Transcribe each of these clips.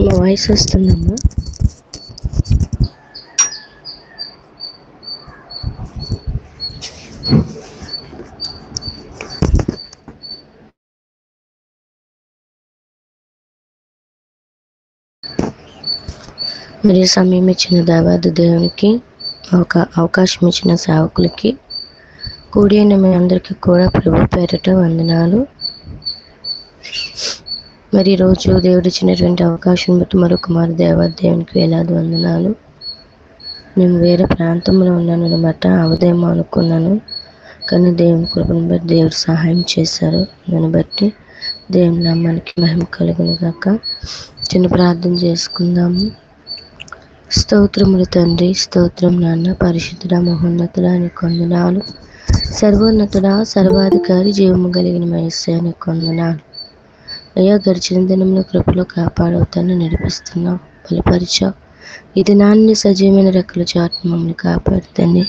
మా వాయిస్ వస్తుందమ్మా? మరియు సమయం ఇచ్చిన దేవాది దేవునికి అవకాశం ఇచ్చిన సేవకులకి కూడి అయిన మీ అందరికీ కూడా ప్రభు పేరిట వందనాలు. మరి ఈరోజు దేవుడు ఇచ్చినటువంటి అవకాశం బట్టి మరొక మారు దేవాది దేవునికి వేలాది వందనాలు. నేను వేరే ప్రాంతంలో ఉన్నాను అనమాట, అవదేమో అనుకున్నాను, కానీ దేవుని కృపను బట్టి దేవుడు సహాయం చేశారు. దాన్ని బట్టి దేవుని నామానికి మహిమ కలుగును గాక. చిన్న ప్రార్థన చేసుకుందాము. స్తోత్రములు తండ్రి, స్తోత్రం నాన్న, పరిశుద్ధుడా, మహోన్నతుడా, నీకు వందనాలు. సర్వోన్నతుడా, సర్వాధికారి, జీవము కలిగిన యేసయ్యా నీకు వందనాలు. అయ్యా, గడిచిన దినంలో కృపలో కాపాడవుతాను, నడిపిస్తున్నావు, బలపరిచావు. ఈ దినాన్ని సజీవమైన రెక్కల చాటు మమ్మల్ని కాపాడుతండి.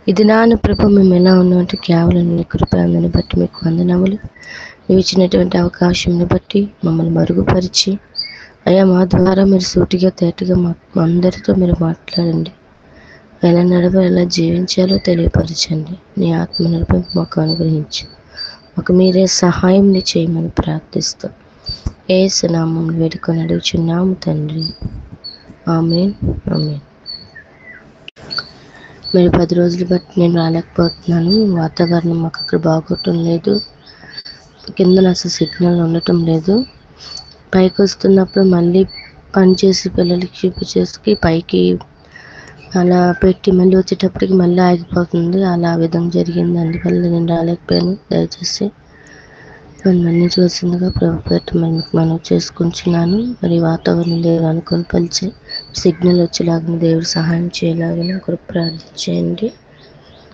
ఈ దినాన్ని ప్రభు మేము ఎలా ఉన్నామంటే కేవలం నీ కృప. అందుని బట్టి మీకు వందనములు. నువ్వు ఇచ్చినటువంటి అవకాశంని బట్టి మమ్మల్ని మరుగుపరిచి అయ్యా మా ద్వారా మీరు సూటిగా తేటగా మా అందరితో మీరు మాట్లాడండి. ఎలా నడవ ఎలా జీవించాలో తెలియపరచండి. నీ ఆత్మ నడిపింపు మాకు అనుగ్రహించు. మాకు మీరే సహాయం చేయమని ప్రార్థిస్తూ యేసు నామములో వేడుకొని అడుగుచున్నాము తండ్రి, ఆమేన్, ఆమేన్. మీరు 10 రోజులు బట్టి నేను రాలేకపోతున్నాను. వాతావరణం మాకు అక్కడ బాగోటం లేదు, కింద అసలు సిగ్నల్ ఉండటం లేదు. పైకి వస్తున్నప్పుడు మళ్ళీ పనిచేసి పిల్లలకి చూపించేసి పైకి అలా పెట్టి మళ్ళీ వచ్చేటప్పటికి మళ్ళీ ఆగిపోతుంది. అలా విధంగా జరిగింది, అందువల్ల నేను రాలేకపోయాను. దయచేసి నన్ను చూసిందిగా ప్రభుత్వం మనం చేసుకుంటున్నాను. మరి వాతావరణం దేవుడు అనుకుని పలిచి సిగ్నల్ వచ్చేలాగా దేవుడు సహాయం చేయలాగా ఒకరు ప్రార్థించేయండి.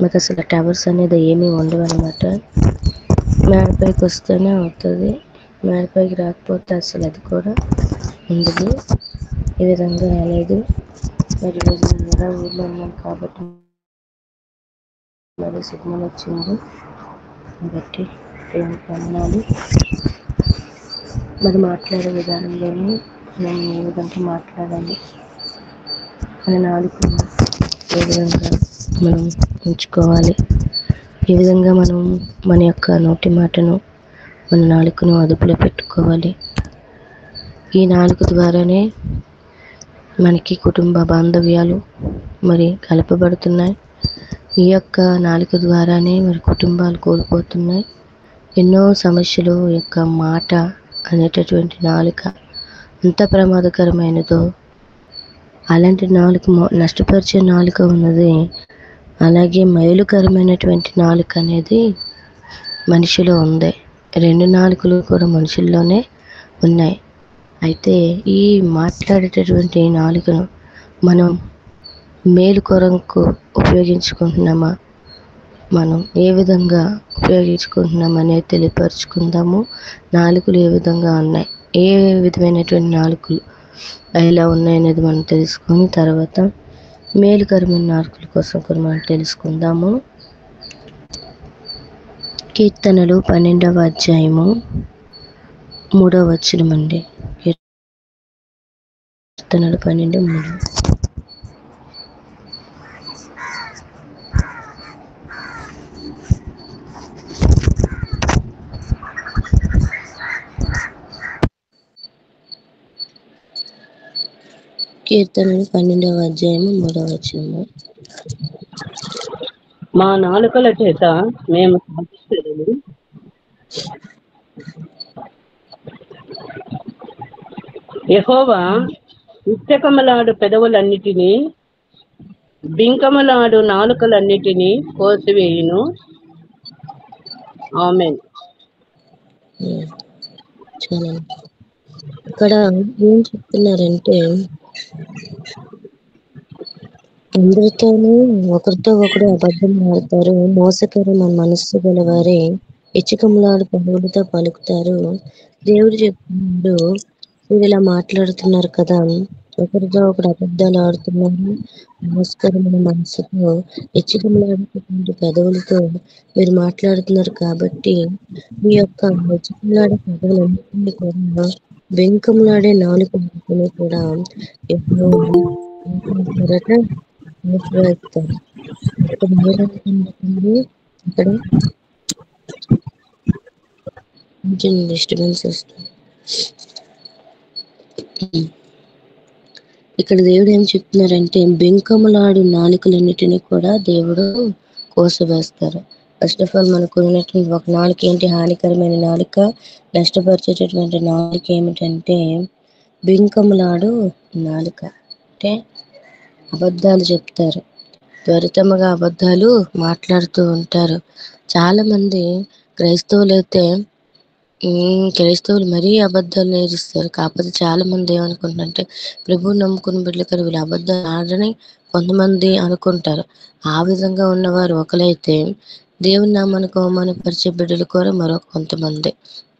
మాకు అసలు టవర్స్ అనేది ఏమీ ఉండవు అనమాట. మేడపైకి వస్తేనే అవుతుంది, మేడపైకి రాకపోతే అసలు అది కూడా ఉండదు. ఈ విధంగా రాలేదు. మరి రోజు కూడా ఊళ్ళో ఉన్నాం కాబట్టి మరి సిగ్నల్ వచ్చింది. బట్టి దేవునికి వందనాలు. మరి మాట్లాడే విధానంలోనే మనం ఏ విధంగా మాట్లాడాలి, మన నాలుగు ఏ విధంగా మనం ఉంచుకోవాలి, ఏ విధంగా మనం మన యొక్క నోటి మాటను మన నాలుకను అదుపులో పెట్టుకోవాలి. ఈ నాలుక ద్వారానే మనకి కుటుంబ బాంధవ్యాలు మరి కలపబడుతున్నాయి. ఈ యొక్క నాలుక ద్వారానే మరి కుటుంబాలు కోల్పోతున్నాయి. ఎన్నో సమస్యలు యొక్క మాట అనేటటువంటి నాలుక ఎంత ప్రమాదకరమైనదో, అలాంటి నాలుక నష్టపరిచే నాలుక ఉన్నది. అలాగే మేలుకరమైనటువంటి నాలుక అనేది మనిషిలో ఉంది. 2 నాలుకలు కూడా మనుషుల్లోనే ఉన్నాయి. అయితే ఈ మాట్లాడేటటువంటి నాలుకను మనం మేలు కొరకు ఉపయోగించుకుంటున్నామా, మనం ఏ విధంగా ఉపయోగించుకుంటున్నాం అనేది తెలియపరుచుకుందాము. నాలుకలు ఏ విధంగా ఉన్నాయి, ఏ విధమైనటువంటి నాలుకలు ఎలా ఉన్నాయనేది మనం తెలుసుకొని తర్వాత మేలుకరమైన నాలుకల కోసం కూడా మనం తెలుసుకుందాము. కీర్తనలు 12వ అధ్యాయము 3వ వచనం అండి. కీర్తనలు 12:3. కీర్తనలు 12వ అధ్యాయము 3వ వచనము. మా నాలుకల చేత మేము సాధించలేదు, యెహోవా ఇచ్చకమలాడు పెదవులన్నిటినీ బింకమలాడు నాలుకలన్నిటినీ కోసివేయును. ఆమేన్. చాలా ఇక్కడ ఏం చెప్తున్నారంటే, అందరితోనూ ఒకరితో ఒకరు అబద్ధం ఆడతారు, మోసకరమైన మనస్సు గల వారే ఇచ్చకములాడు పెదవులతో పలుకుతారు. దేవుడు చెప్తున్నాడు, మీరు ఇలా మాట్లాడుతున్నారు కదా, ఒకరితో ఒకరు అబద్ధాలు ఆడుతున్నారు, మోసకరమైన మనసుతో ఇచ్చకములాడేటువంటి పెదవులతో మీరు మాట్లాడుతున్నారు. కాబట్టి మీ యొక్క ఇచ్చకములాడే పెదవులన్నింటినీ కూడా బెంకములాడే నాలుక అనుకుని కూడా యెహోవా ఏం చేస్తారట, మూసివేస్తారు. ఇక్కడ ఏమనుకుంటుంది, ఇక్కడ కొంచెం డిస్టర్బెన్స్ వస్తుంది. ఇక్కడ దేవుడు ఏం చెప్తున్నారంటే, బెంకములాడు నాలుకలన్నిటినీ కూడా దేవుడు కోసివేస్తారు. ఫస్ట్ ఆఫ్ ఆల్ మనకు ఉన్నటువంటి ఒక నాలుక ఏంటి, హానికరమైన నాలుక, నష్టపరిచేటటువంటి నాలుక ఏమిటంటే బెంకములాడు నాలుక. అంటే అబద్ధాలు చెప్తారు, త్వరితముగా అబద్ధాలు మాట్లాడుతూ ఉంటారు. చాలా మంది క్రైస్తవులైతే క్రైస్తవులు మరీ అబద్ధాలు నేర్పిస్తారు. కాకపోతే చాలా మంది ఏమనుకుంటారంటే, ప్రభువుని నమ్ముకున్న బిడ్డలు కదా, వీళ్ళు అబద్ధాలు ఆడని కొంతమంది అనుకుంటారు. ఆ విధంగా ఉన్నవారు ఒకలైతే, దేవుని నామానికి అవమానపరిచే బిడ్డలు కూడా మరో కొంతమంది,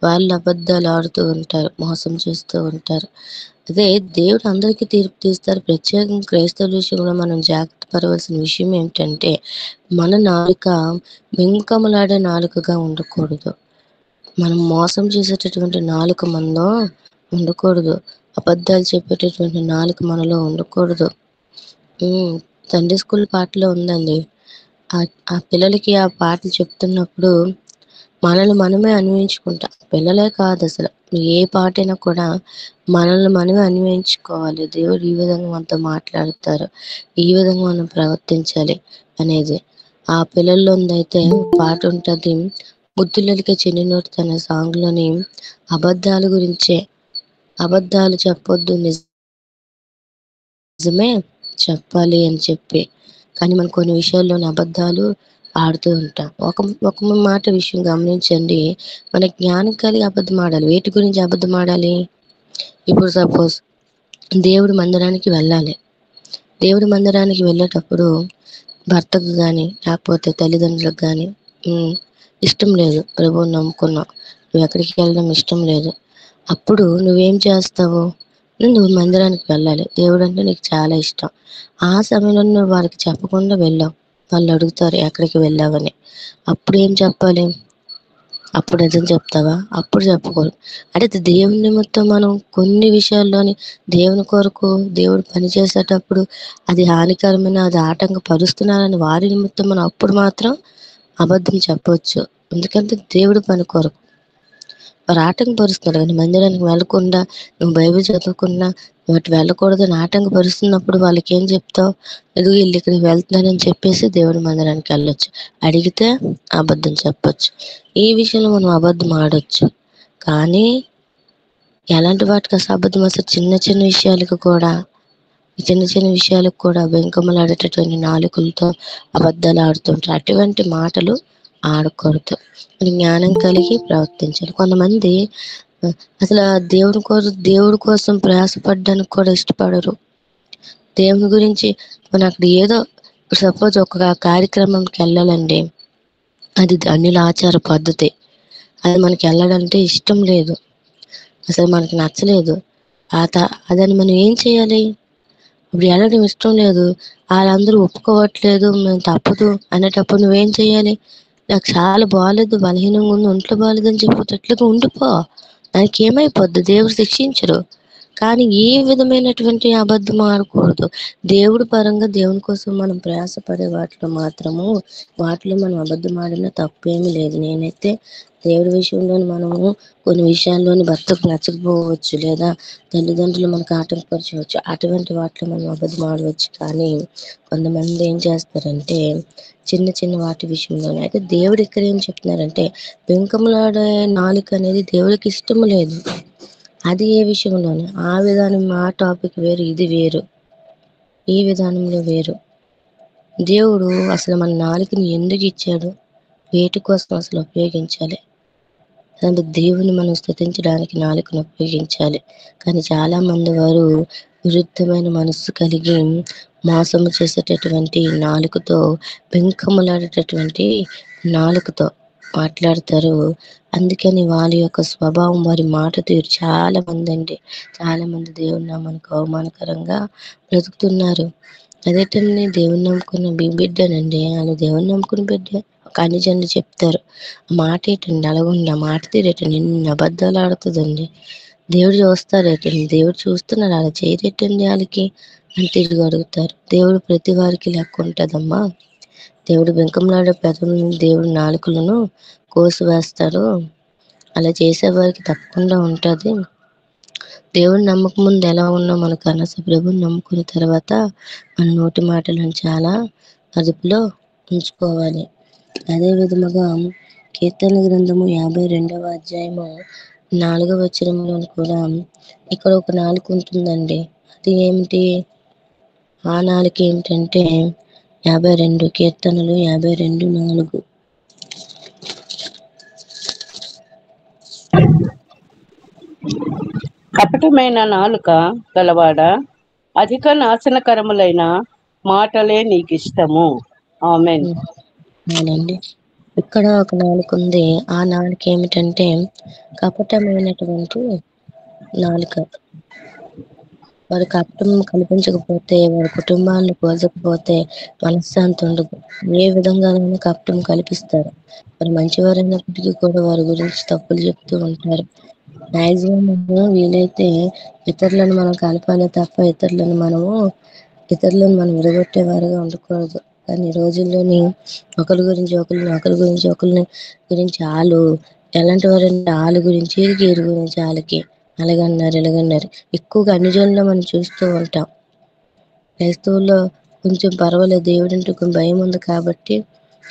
వాళ్ళు అబద్ధాలు ఆడుతూ ఉంటారు, మోసం చేస్తూ ఉంటారు. అదే దేవుడు అందరికీ తీర్పు తీస్తారు. ప్రత్యేకంగా క్రైస్తవుల విషయంలో మనం జాగ్రత్త పడవలసిన విషయం ఏంటంటే, మన నాలుక వెంకములాడే నాలుకగా ఉండకూడదు. మనం మోసం చేసేటటువంటి నాలుక మనలో ఉండకూడదు. అబద్ధాలు చెప్పేటటువంటి నాలుక మనలో ఉండకూడదు. సండే స్కూల్ పాటలో ఉందండి. ఆ పిల్లలకి ఆ పాటలు చెప్తున్నప్పుడు మనల్ని మనమే అన్వయించుకుంటాం. పిల్లలే కాదు, అసలు ఏ పాటైనా కూడా మనల్ని మనమే అన్వయించుకోవాలి. దేవుడు ఈ విధంగా మనతో మాట్లాడతారు, ఈ విధంగా మనం ప్రవర్తించాలి అనేది. ఆ పిల్లల్లో ఉందైతే పాట ఉంటుంది, బుద్ధులకి చిన్ని నోటి తన సాంగ్లోని అబద్ధాల గురించే, అబద్ధాలు చెప్పొద్దు, నిజమే చెప్పాలి అని చెప్పి. కానీ మనం కొన్ని విషయాల్లోని అబద్ధాలు ఆడుతూ ఉంటాం. ఒక మాట విషయం గమనించండి, మన జ్ఞానం కలిగి అబద్ధం ఆడాలి. వేటి గురించి అబద్ధం ఆడాలి? ఇప్పుడు సపోజ్ దేవుడి మందిరానికి వెళ్ళాలి. దేవుడి మందిరానికి వెళ్ళేటప్పుడు భర్తకు కానీ లేకపోతే తల్లిదండ్రులకు కానీ ఇష్టం లేదు, ప్రభువుని నమ్ముకున్నావు, నువ్వు ఎక్కడికి వెళ్ళడం ఇష్టం లేదు. అప్పుడు నువ్వేం చేస్తావు? నువ్వు మందిరానికి వెళ్ళాలి, దేవుడు అంటే నీకు చాలా ఇష్టం. ఆ సమయంలో నువ్వు వారికి చెప్పకుండా వెళ్ళావు, వాళ్ళు అడుగుతారు ఎక్కడికి వెళ్ళావని. అప్పుడు ఏం చెప్పాలి? అప్పుడు నిజం చెప్తావా? అప్పుడు చెప్పకూడదు. అంటే దేవుని నిమిత్తం మనం కొన్ని విషయాల్లోని దేవుని కొరకు దేవుడు పని చేసేటప్పుడు అది హానికరమైన, అది ఆటంకపరుస్తున్నారని వారి నిమిత్తం మనం అప్పుడు మాత్రం అబద్ధం చెప్పవచ్చు. ఎందుకంటే దేవుడు పని కొరకు వారు ఆటంకపరుస్తున్నారు. కానీ మందిరానికి వెళ్ళకుండా నువ్వు బైబిల్ చదవకుండా వాటి వెళ్ళకూడదని ఆటంకపరుస్తున్నప్పుడు వాళ్ళకి ఏం చెప్తావు? ఎదుగు వీళ్ళు ఇక్కడికి వెళ్తున్నారని చెప్పేసి దేవుడి మందిరానికి వెళ్ళొచ్చు. అడిగితే అబద్ధం చెప్పొచ్చు. ఈ విషయంలో మనం అబద్ధం ఆడొచ్చు. కానీ ఎలాంటి వాటికి అసలు అబద్ధం? అసలు చిన్న చిన్న విషయాలకు కూడా, చిన్న చిన్న విషయాలకు కూడా వెంకమలాడేటటువంటి నాలుకలతో అబద్ధాలు ఆడుతుంటారు. అటువంటి మాటలు ఆడకూడదు. మరి జ్ఞానం కలిగి ప్రవర్తించాలి. కొంతమంది అసలు దేవుడి కోసం ప్రయాసపడడానికి కూడా ఇష్టపడరు. దేవుని గురించి మనం అక్కడ ఏదో సపోజ్ ఒక కార్యక్రమంకి వెళ్ళాలండి, అది అన్యుల ఆచార పద్ధతి, అది మనకి వెళ్ళాలంటే ఇష్టం లేదు, అసలు మనకి నచ్చలేదు. అదని మనం ఏం చేయాలి? ఇప్పుడు వెళ్ళడం ఇష్టం లేదు, వాళ్ళందరూ ఒప్పుకోవట్లేదు, మేము తప్పదు అనేటప్పుడు నువ్వేం చేయాలి? నాకు చాలా బాగాలేదు, బలహీనంగా ఉంది, ఒంట్లో బాగాలేదని చెప్పేటట్లుగా ఉండిపో. దానికి ఏమైపోద్ది? దేవుడు శిక్షించరు. కానీ ఈ విధమైనటువంటి అబద్ధం ఆడకూడదు. దేవుడి పరంగా దేవుని కోసం మనం ప్రయాసపడే వాటిలో మాత్రము, వాటిలో మనం అబద్ధం ఆడినా తప్పేమీ లేదు. నేనైతే దేవుడి విషయంలో మనము కొన్ని విషయాల్లోని భర్తకు నచ్చకపోవచ్చు, లేదా తల్లిదండ్రులు మనకు ఆటంకపరచవచ్చు. అటువంటి వాటిలో మనం అబద్ధం ఆడవచ్చు. కానీ కొంతమంది ఏం చేస్తారంటే చిన్న చిన్న వాటి విషయంలోనే. అయితే దేవుడు ఇక్కడ ఏం చెప్తున్నారంటే, పెంకములాడే నాలుక అనేది దేవుడికి ఇష్టం లేదు. అది ఏ విషయంలోనే, ఆ విధానం, ఆ టాపిక్ వేరు, ఇది వేరు, ఈ విధానంలో వేరు. దేవుడు అసలు మన నాలుకని ఎందుకు ఇచ్చాడు, వేటి కోసం అసలు ఉపయోగించాలి అంటే దేవుని మనం స్తుతించడానికి నాలుకను ఉపయోగించాలి. కానీ చాలా మంది వారు విరుద్ధమైన మనస్సు కలిగి మోసము చేసేటటువంటి నాలుకతో, పెంకములాడేటటువంటి నాలుకతో మాట్లాడతారు. అందుకని వాళ్ళ యొక్క స్వభావం, వారి మాట తీరు, చాలా మంది దేవుని నామానికి అవమానకరంగా బ్రతుకుతున్నారు. అదేంటండి, దేవుని నమ్ముకున్న బిడ్డనండి, ఆయన దేవుని నమ్ముకున్న బిడ్డే. ఒక అన్యజనులు చెప్తారు, ఆ మాట ఏంటండి అలాగుంది, ఆ మాట తీరేటండి, ఎన్ని అబద్ధాలు ఆడుతుందండి. దేవుడు చూస్తారు, దేవుడు చూస్తున్నారు, అలా చేయరెట్టండి వాళ్ళకి అని తిరిగి అడుగుతారు. దేవుడు ప్రతి వారికి లెక్క ఉంటుందమ్మా. దేవుడు వెంకమలాడే పెదవులను, దేవుడు నాలుకలను కోసివేస్తాడు. అలా చేసేవారికి తప్పకుండా ఉంటుంది. దేవుని నమ్మకం ముందు ఎలా ఉన్నా మనకు అనస ప్రభుని నమ్ముకున్న తర్వాత మన నోటి మాటలను చాలా అదుపులో ఉంచుకోవాలి. అదే విధముగా కీర్తన గ్రంథము 52వ అధ్యాయము 4వ వచనంలో కూడా ఇక్కడ ఒక నాలుక ఉంటుందండి. అది ఏమిటి? ఆ నాలుక ఏమిటంటే 52 కీర్తనలు 52:4. కపటమైన నాలుక గలవాడ, అధిక నాశనకరములైన మాటలే నీకిష్టము. ఆమెన్. అవునండి. ఇక్కడ ఒక నాలుక ఉంది. ఆ నాలుక ఏమిటంటే కపటమైనటువంటి నాలుక. వారి కపటం కల్పించకపోతే, వారి కుటుంబాన్ని పోల్చకపోతే మనశ్శాంతి ఉండదు. ఏ విధంగానైనా కపటం కల్పిస్తారు. మరి మంచివారైనప్పటికీ కూడా వారి గురించి తప్పులు చెప్తూ ఉంటారు. మ్యాక్సిమం వీలైతే ఇతరులను మనం కలపాలి తప్ప ఇతరులను మనం విడగొట్టేవారుగా ఉండకూడదు. కానీ ఈ రోజుల్లోని ఒకరి గురించి గురించి వాళ్ళు ఎలాంటి వారంటే వాళ్ళ గురించి వీరి గురించి వాళ్ళకి అలాగన్నారు ఇలాగన్నారు. ఎక్కువగా అన్ని జనుల్లో మనం చూస్తూ ఉంటాం. క్రైస్తవుల్లో కొంచెం పర్వాలేదు, దేవుడు అంటే కొంచెం భయం ఉంది కాబట్టి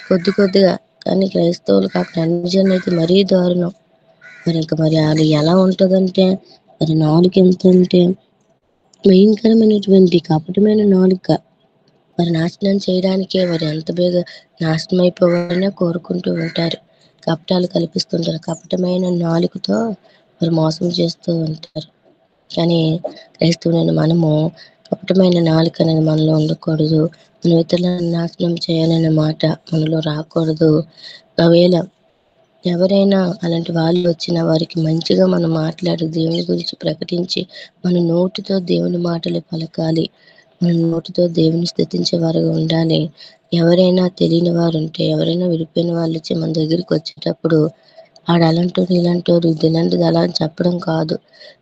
కొద్దిగా, కానీ క్రైస్తవులు కాకుండా అన్ని జనులు అయితే మరీ దారుణం. మరి అది ఎలా ఉంటుందంటే, మరి నాలుక ఎంత అంటే భయంకరమైనటువంటి కపటమైన నాలుక. మరి నాశనం చేయడానికే వారు ఎంత బేగా నాశనం అయిపోవాలనే కోరుకుంటూ ఉంటారు. కపటాలు కల్పిస్తుంటారు. కపటమైన నాలుకతో వారు మోసం చేస్తూ ఉంటారు. కానీ క్రైస్తవులైన మనము కపటమైన నాలుక అనేది మనలో ఉండకూడదు. మనం ఇతరులను నాశనం చేయాలనే మాట మనలో రాకూడదు. ఒకవేళ ఎవరైనా అలాంటి వాళ్ళు వచ్చిన వారికి మంచిగా మనం మాట్లాడి దేవుని గురించి ప్రకటించి మన నోటితో దేవుని మాటలు పలకాలి. మన నోటితో దేవుని స్తుతించే వారుగా ఉండాలి. ఎవరైనా తెలియని వారు ఉంటే, ఎవరైనా విడిపోయిన వాళ్ళు వచ్చి మన దగ్గరికి వచ్చేటప్పుడు ఆడు అలాంటోడు ఇలాంటోడు ఇది ఇలాంటిది అలా అని చెప్పడం కాదు.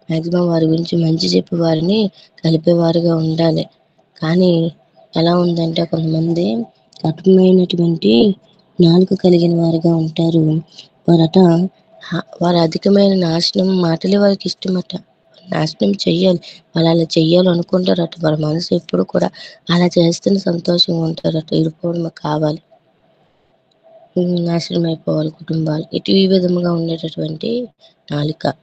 మ్యాక్సిమం వారి గురించి మంచి చెప్పి వారిని కలిపేవారుగా ఉండాలి. కానీ ఎలా ఉందంటే కొంతమంది కఠినమైనటువంటి నాలుక కలిగిన వారుగా ఉంటారు. వారు అధికమైన నాశనం మాటలే వారికి ఇష్టమట. నాశనం చెయ్యాలి, వాళ్ళు అలా చెయ్యాలి అనుకుంటారట. వారి మనసు ఎప్పుడు కూడా అలా చేస్తేనే సంతోషంగా ఉంటారట. ఇరుకోవడం కావాలి, నాశనం అయిపోవాలి కుటుంబాలు. ఈ విధముగా ఉండేటటువంటి నాలుక,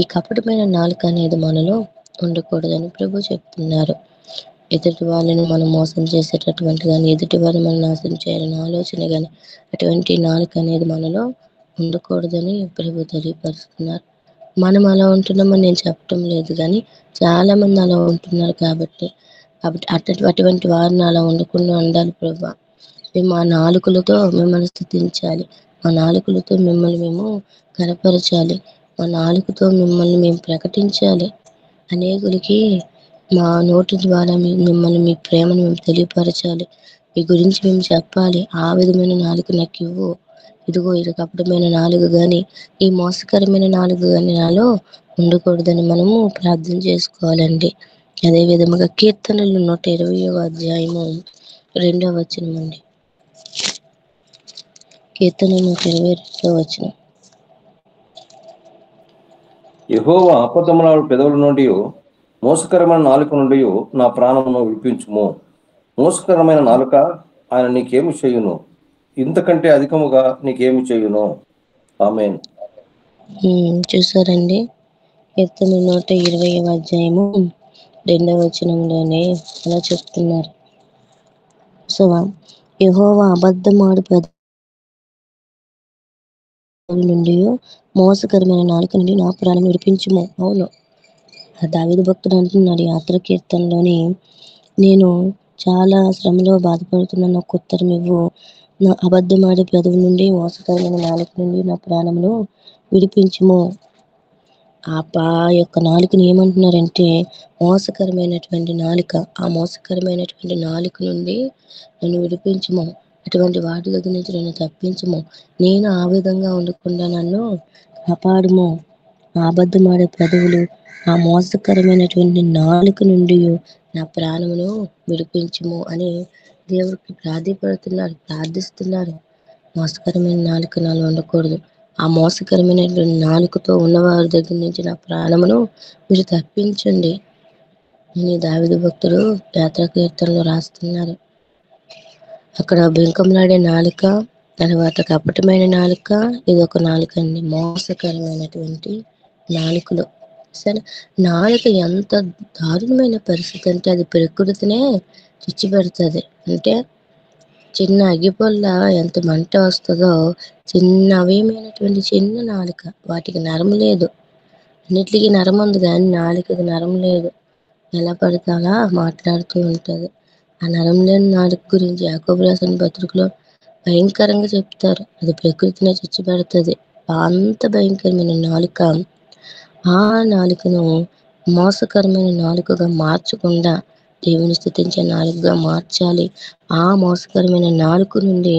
ఈ కపటమైన నాలుక అనేది మనలో ఉండకూడదని ప్రభు చెప్తున్నారు. ఎదుటి వాళ్ళని మనం మోసం చేసేటటువంటి కానీ, ఎదుటి వాళ్ళని మనం నాశనం చేయాలని ఆలోచన కానీ, అటువంటి నాలుక అనేది మనలో ఉండకూడదని ప్రభు తెలియపరుస్తున్నారు. మనం అలా ఉంటున్నామని నేను చెప్పటం లేదు, కానీ చాలా మంది అలా ఉంటున్నారు. కాబట్టి అటువంటి వారిని అలా ఉండకుండా ఉండాలి ప్రభు. మేము ఆ నాలుకలతో మిమ్మల్ని స్తుతించాలి. మా నాలుకలతో మిమ్మల్ని మేము కనపరచాలి. మా నాలుకతో మిమ్మల్ని మేము ప్రకటించాలి. అనేకులకి మా నోటి ద్వారా మిమ్మల్ని, మీ ప్రేమను మేము తెలియపరచాలి. మీ గురించి మేము చెప్పాలి. ఆ విధమైన నాలుక నాకు ఇవ్వు. ఇదిగో ఇది కపటమైన నాలుక కానీ, ఈ మోసకరమైన నాలుక కానీ నాలో ఉండకూడదని మనము ప్రార్థన చేసుకోవాలండి. అదే విధముగా కీర్తనలు 120వ అధ్యాయము 2వ వచనం అండి. కీర్తన 122వ వచనం. యెహోవా అబద్ధములాడు పెదవుల నుండి మోసకరమైన నాలుక నుండి నా ప్రాణమును విడిపించుము. మోసకరమైన నాలుక ఆయన నీకేమి చేయును? ఇంతకంటే అధికముగా నీకేమి చేయును? ఆమేన్. చూసారండి, కీర్తన 120వ అధ్యాయము 2వ వచనంలోనే అలా చెప్తున్నారు. సో యెహోవా అబద్ధమాడు పెదవుల నుండి మోసకరమైన నాలుక నుండి నా ప్రాణం విడిపించుము. అవును, దావీదు భక్తుడు అంటున్నాడు యాత్ర కీర్తనలోని, నేను చాలా శ్రమలో బాధపడుతున్న నాకు ఉత్తరం ఇవ్వు. నా అబద్ధమాడే పెదవి నుండి, మోసకరమైన నాలుక నుండి నా ప్రాణమును విడిపించుము. యొక్క నాలుకని ఏమంటున్నారంటే మోసకరమైనటువంటి నాలుక. ఆ మోసకరమైనటువంటి నాలుక నుండి నన్ను విడిపించుము. అటువంటి వాటి దగ్గర నుంచి నన్ను తప్పించుము. నేను ఆ విధంగా ఉండకుండా నన్ను కాపాడుము అబద్ధమాడే పెదవులు, ఆ మోసకరమైనటువంటి నాలుక నుండి నా ప్రాణమును విడిపించుము అని దేవుడికి ప్రార్థిస్తున్నారు. మోసకరమైన నాలుక నాలో ఉండకూడదు. ఆ మోసకరమైనటువంటి నాలుకతో ఉన్నవారి దగ్గర నుంచి నా ప్రాణమును మీరు తప్పించండి అని దావీదు భక్తుడు యాత్రా కీర్తనలో రాస్తున్నారు. అక్కడ బెంకంలాడే నాలుక, తర్వాత కపటమైన నాలుక, ఇదొక నాలుక అండి, మోసకరమైనటువంటి నాలుకలు. సరే, నాలుక ఎంత దారుణమైన పరిస్థితి అంటే అది ప్రకృతినే చిచ్చుపెడుతుంది. అంటే చిన్న అగ్గిపొల్ల ఎంత మంట వస్తుందో, చిన్న అవయమైనటువంటి చిన్న నాలుక, వాటికి నరం లేదు. అన్నిటికీ నరం ఉంది కానీ నాలుకకి నరం లేదు. ఎలా పడితే అలా మాట్లాడుతూ ఉంటుంది. ఆ నరం లేని నాలుక గురించి యాకోబు రాసిన పత్రికలో భయంకరంగా చెప్తారు. అది ప్రకృతినే చిచ్చుపెడుతుంది. అంత భయంకరమైన నాలుక. ఆ నాలుకను మోసకరమైన నాలుకగా మార్చకుండా దేవుని స్తుతించే నాలుకగా మార్చాలి. ఆ మోసకరమైన నాలుక నుండి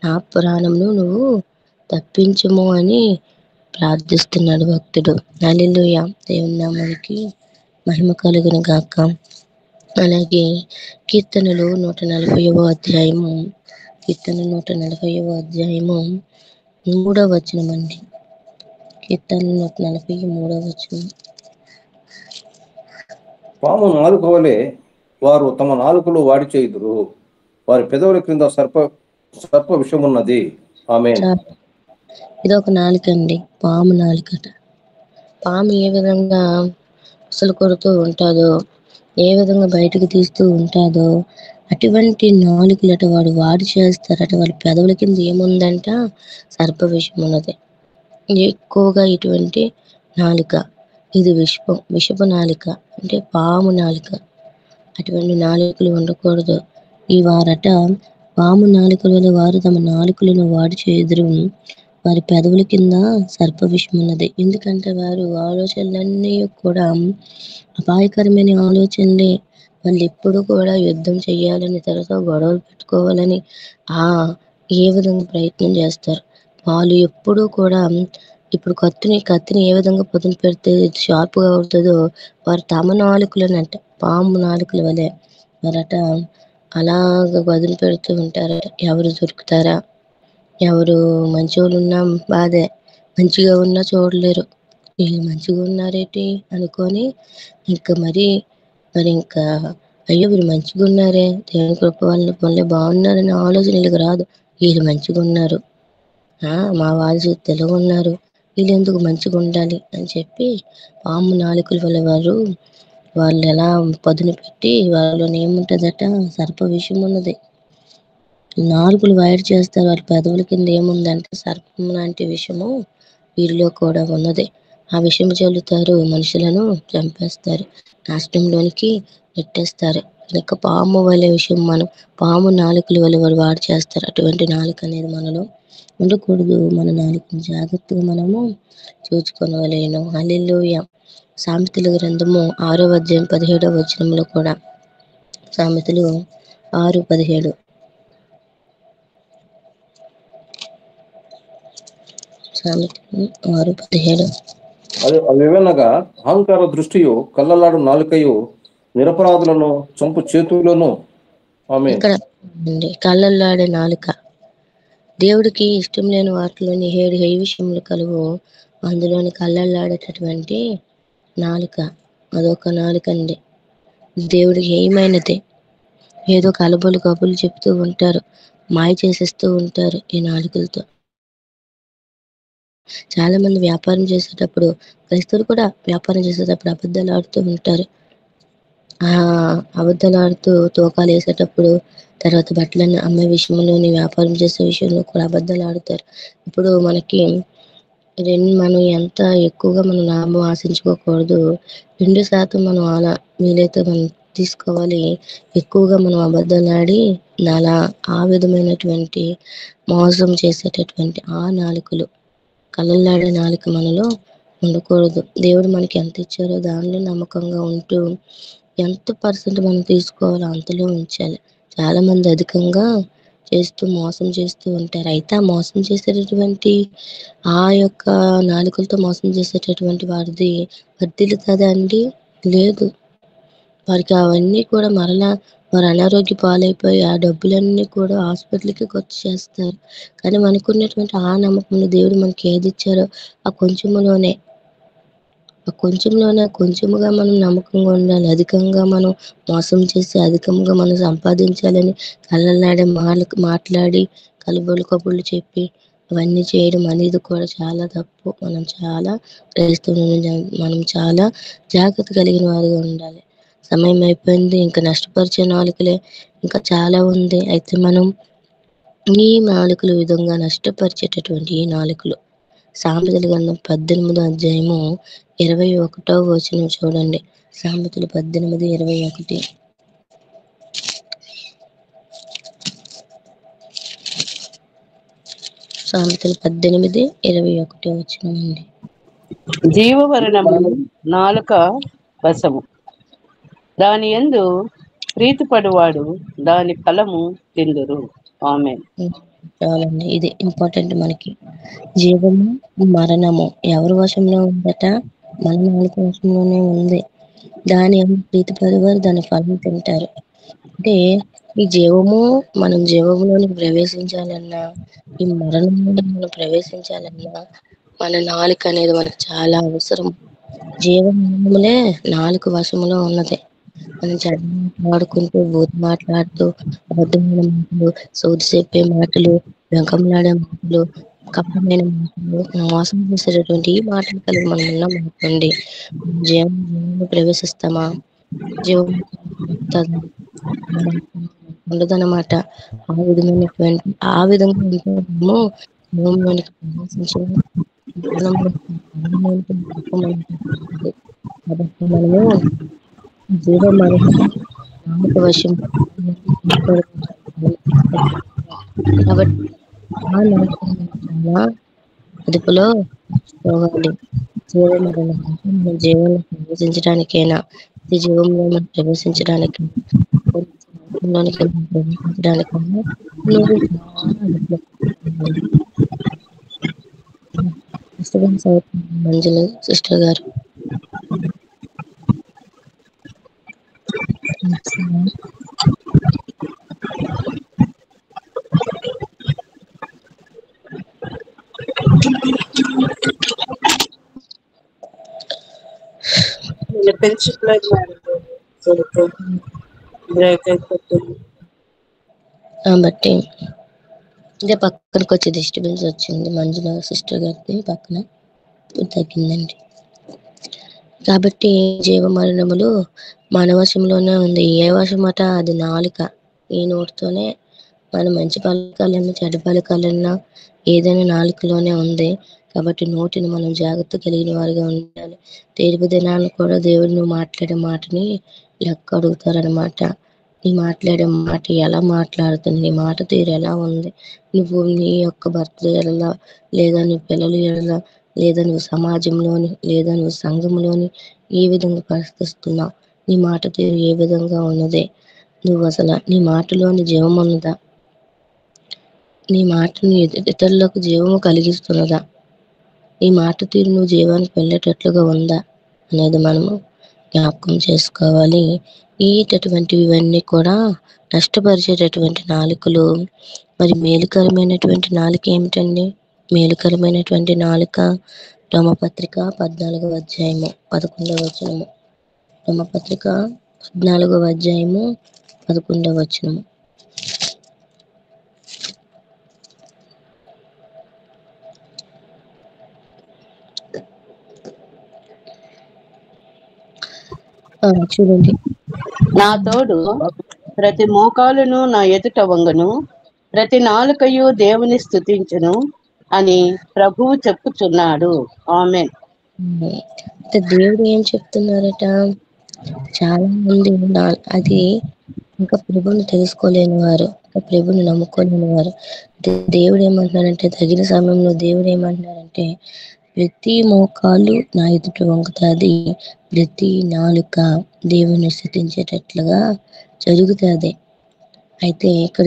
నా ప్రాణంను నువ్వు తప్పించుము అని ప్రార్థిస్తున్నాడు భక్తుడు. హల్లెలూయా. దేవుని నామానికి మహిమ కలుగును గాక. అలాగే కీర్తనలు 140వ అధ్యాయము, కీర్తన 140వ అధ్యాయము 3వ వచనం అండి. కీర్తన 143వ వచనం. పాము నాలుక వలె వారు తమ నాలుకలు వాడి చేయుదురు, వారి పెదవుల క్రింద సర్ప విషమున్నది. ఆమేన్. ఇదొక నాలుక అండి, పాము నాలుకట. పాము ఏ విధంగా అసలు కొడుతూ ఉంటుందో, ఏ విధంగా బయటకు తీస్తూ ఉంటుందో అటువంటి నాలుకలట వాడు వాడి చేస్తారట. వాళ్ళ పెదవుల కింద ఏముందంట? సర్ప విషం ఉన్నది. ఎక్కువగా ఇటువంటి నాలుక, ఇది విషపు నాలుక, అంటే పాము నాలుక. అటువంటి నాలుకలు ఉండకూడదు. ఈ వారట పాము నాలుకల వల్ల వారు తమ నాలుకలను వాడి చేదురు, వారి పెదవుల కింద సర్ప విషం ఉన్నది. ఎందుకంటే వారు ఆలోచనలన్నీ కూడా అపాయకరమైన ఆలోచనలే. వాళ్ళు ఎప్పుడు కూడా యుద్ధం చేయాలని, తర్వాత గొడవలు పెట్టుకోవాలని ఏ విధంగా ప్రయత్నం చేస్తారు. వాళ్ళు ఎప్పుడూ కూడా ఇప్పుడు కత్తిని ఏ విధంగా పదును పెడితే షార్ప్గా అవుతుందో, వారు తమ నాలుకలనంట పాము నాలుకల వలె వారట అలాగ పదును పెడుతూ ఉంటారట. ఎవరు దొరుకుతారా, ఎవరు మంచోళ్ళు ఉన్నా బాధే, మంచిగా ఉన్నా చూడలేరు. వీళ్ళు మంచిగా ఉన్నారేంటి అనుకొని మరి ఇంకా అయ్యో వీళ్ళు మంచిగా ఉన్నారే, దేవుని కృప వల్ల బాగున్నారనే ఆలోచన వీళ్ళకి రాదు. వీళ్ళు మంచిగా ఉన్నారు, మా వాళ్ళు చూస్తేలా ఉన్నారు, వీళ్ళు ఎందుకు మంచిగా ఉండాలి అని చెప్పి పాము నాలుకల వల్ల వాళ్ళు ఎలా పదును పెట్టి వాళ్ళలో ఏముంటుందట? సర్ప విషం ఉన్నది. నాలుకలు వైర్ చేస్తారు. వాళ్ళ పెదవుల కింద ఏముందంటే సర్పం లాంటి విషము వీరిలో కూడా ఉన్నది. ఆ విషయం చల్లుతారు, మనుషులను చంపేస్తారు, నాశనంలోనికి నెట్టేస్తారు. కనుక పాము వలె విషయం పాము నాలుకల వల్ల వాడు చేస్తారు. అటువంటి నాలుక అనేది మనలో ఉండకూడదు. మన నాలుకను జాగ్రత్తగా మనము చూచుకొనవలెను. హల్లెలూయా. సామెతల గ్రంథము 6వ అధ్యాయం 17వ వచనంలో కూడా, సామెతలు 6:17, సామెతలు 6:17. అవేవనగా అహంకార దృష్టియు, కళ్ళలాడు నాలుకయు, నిరపరాధులను చంపు చేతులను. ఆమేన్. ఇక్కడ కళ్ళల్లాడే నాలుక, దేవుడికి ఇష్టం లేని వాటిలోని 7 విషయములు కలుగు. అందులోని కళ్ళల్లాడేటటువంటి నాలుక అదొక నాలుక అండి. దేవుడికి ఏమైనది ఏదో కబులు చెప్తూ ఉంటారు, మాయ చేసేస్తూ ఉంటారు ఈ నాలుకలతో. చాలా మంది వ్యాపారం చేసేటప్పుడు, క్రైస్తవులు కూడా వ్యాపారం చేసేటప్పుడు అబద్ధాలు ఆడుతూ ఉంటారు. అబద్ధాలు ఆడుతూ తూకాలు వేసేటప్పుడు, తర్వాత బట్టలను అమ్మే విషయంలోని, వ్యాపారం చేసే విషయంలో కూడా అబద్ధాలు ఆడుతారు. ఇప్పుడు మనకి మనం ఎంత ఎక్కువగా మనం లాభం ఆశించుకోకూడదు. 2% మనం అలా వీలైతే మనం తీసుకోవాలి. ఎక్కువగా మనం అబద్ధాలు ఆడి ఆ విధమైనటువంటి మోసం చేసేటటువంటి ఆ నాలుకలు, కళ్ళల్లాడే నాలుక మనలో ఉండకూడదు. దేవుడు మనకి ఎంత ఇచ్చారో దానిలో నమ్మకంగా ఉంటూ ఎంత % మనం తీసుకోవాలో అంతలో ఉంచాలి. చాలా మంది అధికంగా చేస్తూ మోసం చేస్తూ ఉంటారు. అయితే ఆ మోసం చేసేటటువంటి ఆ యొక్క నాలుకలతో మోసం చేసేటటువంటి వారిది వర్ధిల్లుతుందా అండి? లేదు. వారికి అవన్నీ కూడా మరలా వారు అనారోగ్య పాలైపోయి ఆ డబ్బులన్నీ కూడా హాస్పిటల్‌కి ఖర్చు చేస్తారు. కానీ మనకున్నటువంటి ఆ నమ్మకంలో దేవుడు మనకి ఏదిచ్చారో ఆ కొంచెములోనే కొంచెముగా మనం నమ్మకంగా ఉండాలి. అధికంగా మనం మోసం చేసి, అధికంగా మనం సంపాదించాలని కళ్ళలాడే మాట్లాడి, కలుబోలు కబుర్లు చెప్పి, అవన్నీ చేయడం అనేది కూడా చాలా తప్పు. మనం చాలా జాగ్రత్త కలిగిన వారిగా ఉండాలి. సమయం అయిపోయింది. ఇంకా నష్టపరిచే నాలుకలే ఇంకా చాలా ఉంది. అయితే మనం ఈ నాలుకల విధంగా నష్టపరిచేటటువంటి ఈ నాలుకలు సామెతల గ్రంథం 18వ అధ్యాయము 21వ వచనం చూడండి. సామెతలు 18:21. సామెతలు 18:21 వచనం అండి. జీవవరణము నాలుక వశము, దాని యందు ప్రీతిపడువాడు దాని ఫలము తిందురు. ఆమేన్. చాలండి, ఇది ఇంపార్టెంట్ మనకి. జీవము, మరణము ఎవరి వశంలో ఉందట? మన నాలుక వశంలోనే ఉంది. దాని యందు ప్రీతిపడేవారు దాని ఫలం తింటారు. అంటే ఈ జీవము, మనం జీవంలోనికి ప్రవేశించాలన్నా, ఈ మరణంలోకి మనం ప్రవేశించాలన్నా మన నాలుక అనేది మనకు చాలా అవసరం. జీవమరణములే నాలుక వశములో ఉన్నది. మనం చెడ్డ మాట్లాడుకుంటూ, బూతు మాట్లాడుతూ, అబద్ధమైన మాటలు, సోది చెప్పే మాటలు, వెంకమలాడే మాటలు, కపటమైన మాటలు, మోసం చేసేటటువంటి ఈ మాటలు కలిగి మనం ఉన్నామనుకోండి, జీవంలో ప్రవేశిస్తామా? జీవం ఉండదన్నమాట. ఆ విధంగా ఉంటే మనము జీవంలోనికి ప్రవేశించిన కాబట్టి మనము జీవం మరణం నాలుక వశం కాబట్టి ఆ నమ్మకం చాలా అదుపులో ఉంచుకోవాలి. జీవం మరణం అంటే మన జీవంలో ప్రవేశించడానికైనా, ఈ జీవంలో మనం ప్రవేశించడానికి ప్రవేశించడానికైనా నువ్వు చాలా అదుపులో ఉంచుకోవాలి. డిస్టర్బెన్స్ అవుతుంది మంజుల సిస్టర్ గారు. పెంచుకోలేదు బ్రేక్ అయిపోతుంది. కాబట్టి ఇదే పక్కనకి వచ్చి డిస్టర్బెన్స్ వచ్చింది మంజుల సిస్టర్ గారికి పక్కన. ఇప్పుడు తగ్గిందండి. కాబట్టి జీవ మరణములు మన వశంలోనే ఉంది. ఏ వశమట? అది నాలుక. ఈ నోటితోనే మనం మంచి పలకాలన్నా, చెడ్డ పలకాలన్నా ఏదైనా నాలుకలోనే ఉంది. కాబట్టి నోటిని మనం జాగ్రత్త కలిగిన వారిగా ఉండాలి. తీర్పు దినాన్ని కూడా దేవుడు నువ్వు మాట్లాడే మాటని లెక్క అడుగుతారనమాట. నీ మాట్లాడే మాట ఎలా మాట్లాడుతుంది, నీ మాట తీరు ఎలా ఉంది, నువ్వు నీ యొక్క భర్త ఎడల, లేదా నీ పిల్లల ఎడల, లేదా నువ్వు సమాజంలోని, లేదా నువ్వు సంఘంలోని ఏ విధంగా ప్రవర్తిస్తున్నావు, నీ మాట తీరు ఏ విధంగా ఉన్నది, నువ్వు అసలు నీ మాటలోని జీవం ఉన్నదా, నీ మాటని ఇతరులకు జీవము కలిగిస్తున్నదా, నీ మాట తీరు నువ్వు జీవానికి వెళ్ళేటట్లుగా ఉందా అనేది మనము జ్ఞాపకం చేసుకోవాలి. ఇవన్నీ కూడా నష్టపరిచేటటువంటి నాలుకలు. మరి మేలుకరమైనటువంటి నాలుక ఏమిటండి? మేలుకరమైనటువంటి నాలుక రోమపత్రిక 14వ అధ్యాయము 11వ వచనము. రోమపత్రిక 14వ అధ్యాయము 11వ వచనము. చూడండి. నా తోడు ప్రతి మోకాలును నా ఎదుట వంగను, ప్రతి నాలుకయు దేవుని స్తుతించును అని ప్రభువు చెప్పుచున్నాడు. ఆమేన్. అంటే దేవుడు ఏం చెప్తున్నారట? చాలా మంది అది ఇంకా ప్రభుని తెలుసుకోలేని వారు, ఇంకా ప్రభుని నమ్ముకోలేని వారు. దేవుడు ఏమంటున్నారంటే, తగిన సమయంలో దేవుడు ఏమంటున్నారంటే, ప్రతి మోకాలు నా ఎదుట వంగుతుంది, ప్రతి నాలుక దేవుని స్తుతించేటట్లుగా జరుగుతుంది. అయితే ఇక్కడ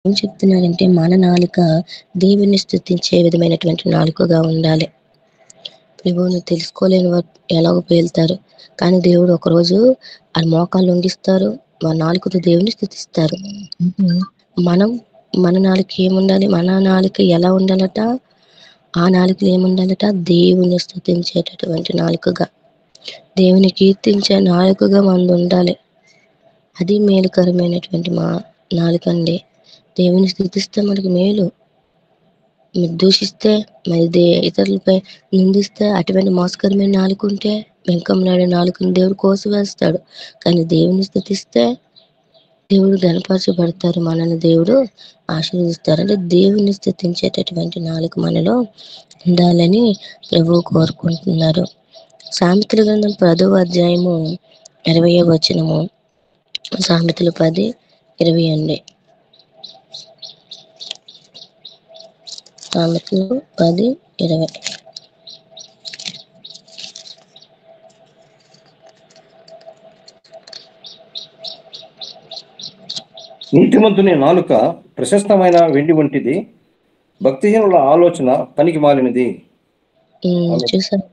ఏం చెప్తున్నారంటే మన నాలుక దేవుని స్తుతించే విధమైనటువంటి నాలుకగా ఉండాలి. ప్రభువుని తెలుసుకోలేని వారు ఎలాగో పేలుతారు. కానీ దేవుడు ఒకరోజు ఆ మోకాళ్ళు వంగిస్తారు, వారి నాలుకతో దేవుని స్తుతిస్తారు. మనం మన నాలుక ఏముండాలి? మన నాలుక ఎలా ఉండాలట? ఆ నాలుకలో ఏముండాలట? దేవుని స్తుతించేటటువంటి నాలుకగా, దేవుని కీర్తించే నాలుకగా మనది ఉండాలి. అది మేలుకరమైనటువంటి నాలుకండి. దేవుని స్తుతిస్తే మనకి మేలు. దూషిస్తే మరి ఇతరులపై నిందిస్తే అటువంటి మోసకరమైన నాలుకుంటే వెంకమ్మలాడే నాలుకని దేవుడు కోసివేస్తాడు. కానీ దేవుని స్తుతిస్తే దేవుడు గణపరచబడతారు, మనల్ని దేవుడు ఆశీర్వదిస్తారు. అంటే దేవుని స్తుతించేటటువంటి నాలుక మనలో ఉండాలని ప్రభువు కోరుకుంటున్నారు. సామెతల గ్రంథం 10వ అధ్యాయము 20వ వచనము. సామెతలు 10:20 అండి. సామెతలు 10:20. నీతిమంతుని నాలుక ప్రశస్తమైన వెండి వంటిది, భక్తిహీనుల ఆలోచన పనికి మాలినది. చూసారు,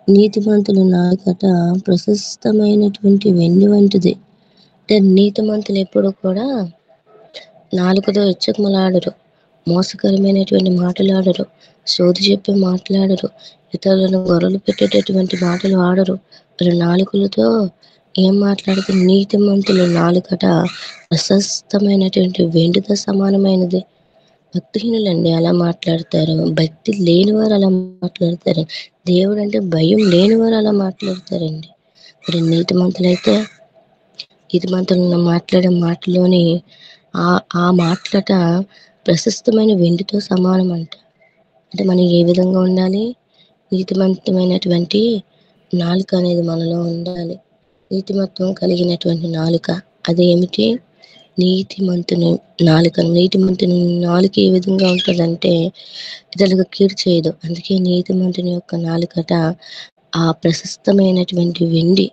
నీతిమంతుల నాలుకట ప్రశస్తమైనటువంటి వెండి వంటిది. అంటే నీతిమంతులు ఎప్పుడు కూడా నాలుకతో ఇచ్చకములాడరు, మోసకరమైనటువంటి మాటలాడరు, సోది చెప్పి మాట్లాడరు, ఇతరులను గొర్రెలు పెట్టేటటువంటి మాటలు ఆడరు. మరి నాలుకలతో ఏం మాట్లాడితే? నీతిమంతుల నాలుకట ప్రశస్తమైనటువంటి వెండితో సమానమైనది. భక్తిహీనులండి అలా మాట్లాడతారు, భక్తి లేనివారు అలా మాట్లాడతారు, దేవుడు అంటే భయం లేనివారు అలా మాట్లాడతారండి. మరి నీతిమంతులైతే నీతిమంతులను మాట్లాడే మాటలోని ఆ మాటలట ప్రశస్తమైన వెండితో సమానం అంట. అంటే మనం ఏ విధంగా ఉండాలి? నీతిమంతమైనటువంటి నాలుక అనేది మనలో ఉండాలి. నీతిమత్వం కలిగినటువంటి నాలుక అదేమిటి? నీతిమంతుని నాలుక. నీతిమంతుని నాలుక ఏ విధంగా ఉంటుందంటే ఇతరులకు కీడు చేయదు. అందుకే నీతిమంతుని యొక్క నాలుకట ఆ ప్రశస్తమైనటువంటి వెండి.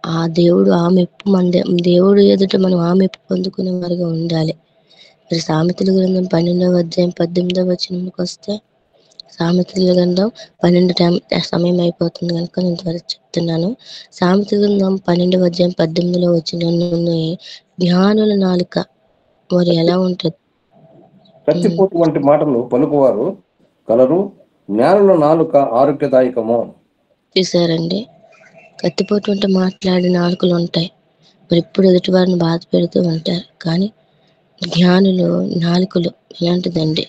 ఆ దేవుడు ఆ మెప్పు దేవుడు ఎదుట మనం ఆ మెప్పు పొందుకునే వారిగా ఉండాలి. మరి సామెతల గ్రంథం 12వ అధ్యాయం 18వ వచనంకి వస్తే, సామెతల గ్రంథం 12 సమయం అయిపోతుంది కనుక నేను త్వరగా చెప్తున్నాను. సామెతల గ్రంథం 12వ అధ్యాయం 18వ వచనంలోని జ్ఞానుల నాలుక వారు ఎలా ఉంటుంది? కత్తిపోటు వంటి మాటలు పలుకువారు కలరు, జ్ఞానుల నాలుక ఆరోగ్యదాయకము. చూసారండి, కత్తిపోటు వంటి మాట్లాడే నాలుకలు ఉంటాయి, మరి ఇప్పుడు ఎదుటి వారిని బాధ పెడుతూ ఉంటారు. కానీ జ్ఞానులు నాలుకలు ఎలాంటిదండి?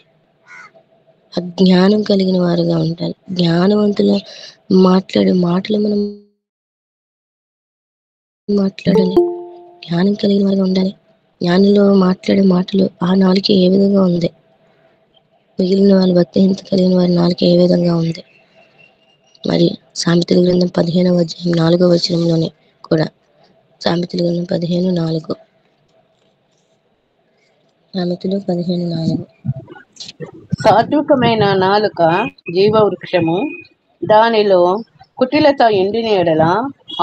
అజ్ఞానం కలిగిన వారుగా ఉండాలి. జ్ఞానవంతులు మాట్లాడే మాటలు మనం మాట్లాడాలి, జ్ఞానం కలిగిన వారుగా ఉండాలి. జ్ఞానిలో మాట్లాడే మాటలు ఆ నాలుక ఏ విధంగా ఉంది? మిగిలిన వాళ్ళు భక్తిహీనత కలిగిన వారి నాలుక ఏ విధంగా ఉంది? మరి సామెతల గ్రంథం 15వ అధ్యాయం 4వ వచనంలోనే కూడా, సామెతల గ్రంథం 15:4. సామెతలు 15:4. సాత్వికమైన నాలుక జీవవృక్షము, దానిలో కుటిలత ఎండిన ఎడల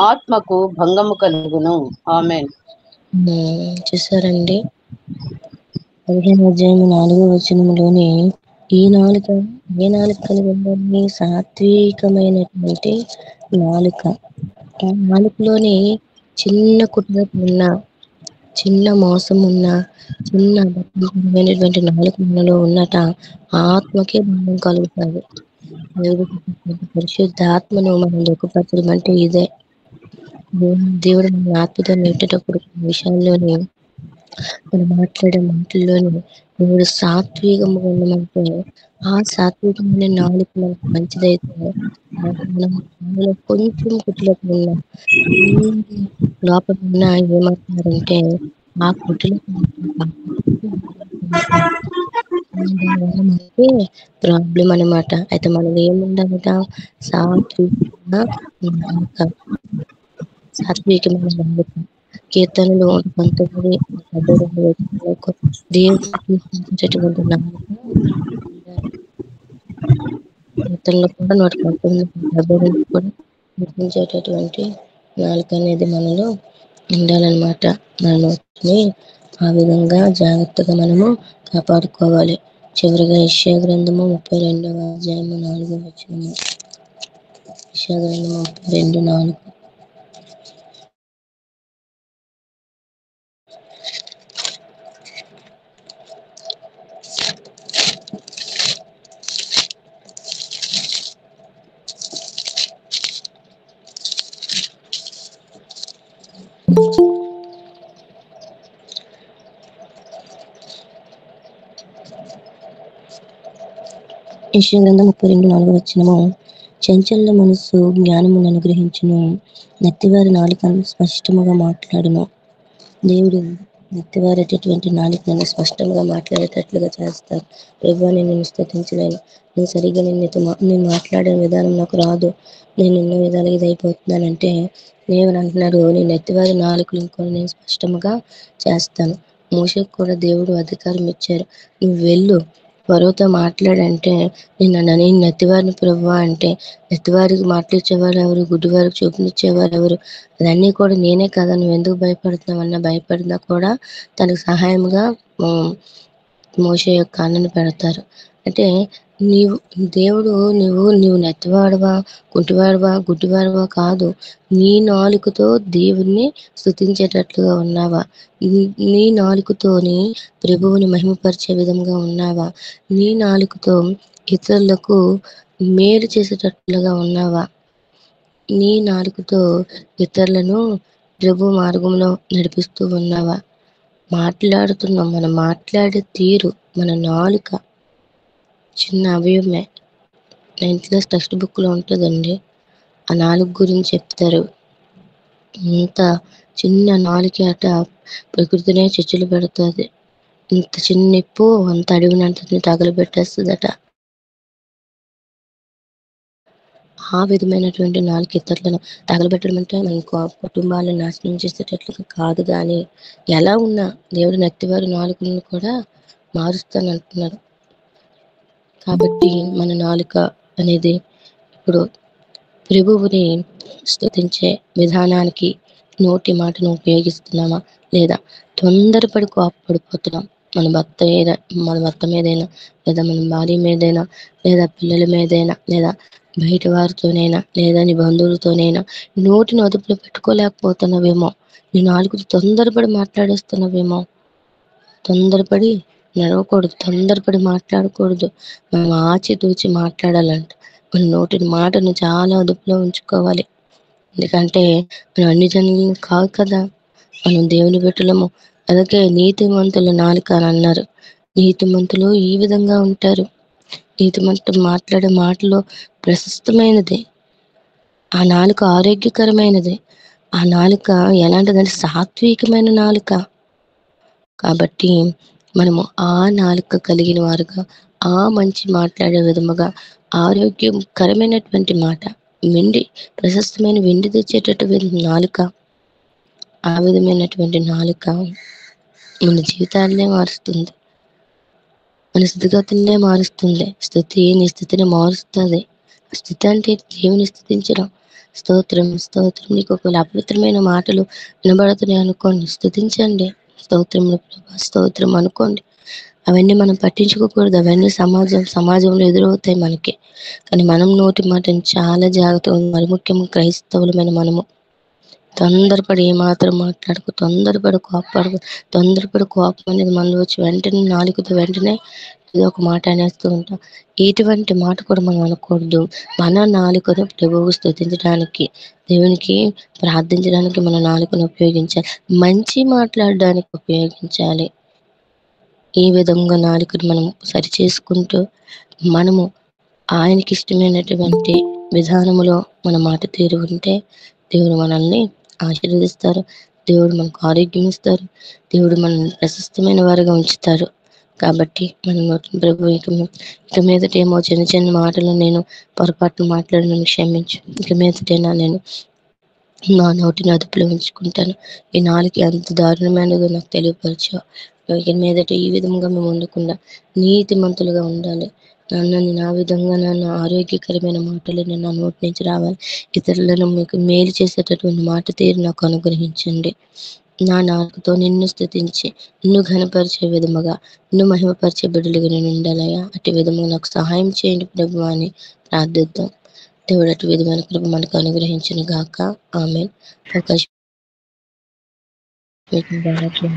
ఆత్మకు భంగము కలుగును. ఆమేన్. చూసారండి, 15వ అధ్యాయం 4వ వచనంలోని ఈ నాలుక ఏ నాలుక కలిగి ఉండాలి? సాత్వికమైనటువంటి నాలుక. ఆ నాలుకలోని చిన్న కుట్ర ఉన్న, చిన్న మోసం ఉన్న, చిన్న అబద్ధమైనటువంటి నాలుక మనలో ఉన్నట ఆత్మకే భంగం కలుగుతుంది. పరిశుద్ధాత్మను మనం దుఃఖపరచడం అంటే ఇదే. దేవుడు మన ఆత్మతో నెట్టేటప్పుడు విషయాల్లోని మనం మాట్లాడే మాటల్లోని దేవుడు సాత్వికముగా ఉండమంటే, ఆ సాత్వికమైన నాలుక మనకు మంచిదైతే మనం కొంచెం కుట్లకు ఉన్నా లోపల ఉన్న ఏమంటారంటే ఆ కుట్లకు మనకి ప్రాబ్లం అనమాట. అయితే మనం ఏముండాలట? సాత్వికమైన నాలుక. కీర్తనలు 19:72 దేవుడు కీర్తించేటటువంటి నాలుక ఉండాలి. కీర్తనలు కూడా 119:72 కూడా కీర్తించేటటువంటి నాలుక అనేది మనలో ఉండాలన్నమాట. మన నోటిని ఆ విధంగా జాగ్రత్తగా మనము కాపాడుకోవాలి. చివరిగా యెషయా గ్రంథము 32వ అధ్యాయము 4వ వచనము. యెషయా గ్రంథము 32:4. యెషయా గ్రంథం 32:4 వచనము. చంచల మనస్సు జ్ఞానమును అనుగ్రహించును, నెత్తివారి నాలుకను స్పష్టముగా మాట్లాడును. దేవుడు నెత్తివారేటటువంటి నాలుకను స్పష్టంగా మాట్లాడేటట్లుగా చేస్తారు. ప్రభువా, నేను నిన్ను స్తుతించలేను, నేను సరిగ్గా నేను మాట్లాడే విధానం నాకు రాదు, నేను ఎన్నో విధాలుగా ఇదైపోతున్నానంటే దేవుడు అంటున్నాడు, నేను నెత్తివారి నాలుకలు ఇంకొని నేను స్పష్టముగా చేస్తాను. మోషేకు కూడా దేవుడు అధికారం ఇచ్చారు. నువ్వు వెళ్ళు, ఫరోతో మాట్లాడంటే నేను నెత్తివారిని ప్రభువా అంటే, నెత్తివారికి మాట్లాడిచ్చేవారు ఎవరు, గుడ్డివారికి చూపునిచ్చేవారు ఎవరు, అదన్నీ కూడా నేనే కదా, నువ్వు ఎందుకు భయపడుతున్నావు అన్న భయపడినా కూడా తనకు సహాయముగా మోషే యొక్క అన్నను పెడతారు. అంటే నీవు దేవుడు నువ్వు నెత్తివాడవా, కుంటివాడవా, గుడ్డివాడవా కాదు, నీ నాలుకతో దేవుణ్ణి స్తుతించేటట్లుగా ఉన్నావా, నీ నాలుకతోని ప్రభువుని మహిమపరిచే విధంగా ఉన్నావా, నీ నాలుకతో ఇతరులకు మేలు చేసేటట్లుగా ఉన్నావా, నీ నాలుకతో ఇతరులను ప్రభు మార్గంలో నడిపిస్తూ ఉన్నావా. మాట్లాడుతున్నాం, మనం మాట్లాడే తీరు, మన నాలుక చిన్న అవయవమే. 9th క్లాస్ టెక్స్ట్ బుక్లో ఉంటుందండి. ఆ నాలుక గురించి చెప్తారు. ఇంత చిన్న నాలుక అట ప్రకృతినే చిచ్చులు పెడుతుంది. ఇంత చిన్న నిప్పు అంత అడవినంతని తగలబెట్టేస్తుందట. ఆ విధమైనటువంటి నాలుక ఇతరులను తగలబెట్టడం అంటే మన కుటుంబాలను నాశనం చేసేటట్లుగా కాదు, కానీ ఎలా ఉన్నా దేవుడు నెత్తివారి నాలుకలను కూడా మారుస్తానంటున్నాడు. కాబట్టి మన నాలుక అనేది ఇప్పుడు ప్రభువుని స్తుతించే విధానానికి నోటి మాటను ఉపయోగిస్తున్నామా, లేదా తొందరపడి కోపపడిపోతున్నాం మన భర్త మీదైనా, లేదా మన భార్య మీదైనా, లేదా పిల్లల మీదైనా, లేదా బయట వారితోనైనా, లేదా నీ బంధువులతోనైనా నోటిని అదుపులో పెట్టుకోలేకపోతున్నావేమో, నీ నాలుగుతో తొందరపడి మాట్లాడేస్తున్నావేమో. తొందరపడి నడవకూడదు, తొందరపడి మాట్లాడకూడదు. మనం ఆచితూచి మాట్లాడాలంట. మన నోటిని మాటను చాలా అదుపులో ఉంచుకోవాలి. ఎందుకంటే మనం అన్ని జనులను కాదు కదా, మనం దేవుని బిడ్డలము. అలాగే నీతిమంతుల నాలుక అని అన్నారు. నీతిమంతులు ఈ విధంగా ఉంటారు. నీతిమంతులు మాట్లాడే మాటలో ప్రశస్తమైనది. ఆ నాలుక ఆరోగ్యకరమైనది. ఆ నాలుక ఎలాంటిదంటే సాత్వికమైన నాలుక. కాబట్టి మనము ఆ నాలుక కలిగిన వారుగా, ఆ మంచి మాట్లాడే విధముగా, ఆరోగ్యకరమైనటువంటి మాట, ప్రశస్తమైన వెండి తెచ్చేటటువంటి నాలుక, ఆ విధమైనటువంటి నాలుక మన జీవితాన్నే మారుస్తుంది, మన స్థితిగతులనే మారుస్తుంది. స్థితి నీ స్థితిని మారుస్తుంది. స్థితి అంటే దేవుని స్థుతించడం. స్తోత్రం స్తోత్రం. నీకు ఒకవేళ అపవిత్రమైన మాటలు వినబడుతున్నాయి అనుకోండి, స్థుతించండి. స్తోత్రములు ప్రభా, స్తోత్రం అనుకోండి. అవన్నీ మనం పట్టించుకోకూడదు. అవన్నీ సమాజంలో ఎదురవుతాయి మనకి. కానీ మనం నోటి మాటని చాలా జాగ్రత్తగా, మరి ముఖ్యంగా క్రైస్తవులమైన మనము తొందరపడి ఏమాత్రం మాట్లాడుకో, తొందరపడి కోపం అనేది మనలో వచ్చి వెంటనే నాలుకతో వెంటనే ఏదో ఒక మాట అనేస్తూ ఉంటాం. ఇటువంటి మాట కూడా మనం అనకూడదు. మన నాలుకను ప్రభువు స్తుతించడానికి, దేవునికి ప్రార్థించడానికి మన నాలుకను ఉపయోగించాలి. మంచి మాట్లాడడానికి ఉపయోగించాలి. ఈ విధంగా నాలుకను మనం సరి చేసుకుంటూ మనము ఆయనకి ఇష్టమైనటువంటి విధానములో మన మాట తీరు ఉంటే దేవుడు మనల్ని ఆశీర్వదిస్తారు. దేవుడు మనకు ఆరోగ్యం ఇస్తారు. దేవుడు మనల్ని ప్రశస్తమైన వారుగా ఉంచుతారు. కాబట్టి మనం ప్రభు ఇక మీదట ఏమో చిన్న చిన్న మాటలు నేను పొరపాటును మాట్లాడిన క్షమించు. ఇక మీదటైనా నేను నా నోటిని అదుపులో ఉంచుకుంటాను. ఈ నాలుక ఎంత దారుణమైనదో నాకు తెలియపరచు. ఇక మీదట ఈ విధంగా మేము ఉండకుండా నీతిమంతులుగా ఉండాలి. నా విధంగా నన్ను ఆరోగ్యకరమైన మాటలు నా నోటి నుంచి రావాలి. ఇతరులను మీకు మేలు చేసేటటువంటి మాట తీరు నాకు అనుగ్రహించండి. నా నాలుకతో నిన్ను స్తుతించి నిన్ను ఘనపరిచే విధముగా నిన్ను మహిమపరిచే బిడ్డలుగా నేను ఉండాలయ్యా. అటు విధము నాకు సహాయం చేయండి ప్రభు అని ప్రార్థిద్దాం. దేవుడు అటు విధమైన కృప మనకు అనుగ్రహించును గాక. ఆమేన్. అవకాశం ఇచ్చిన దానికి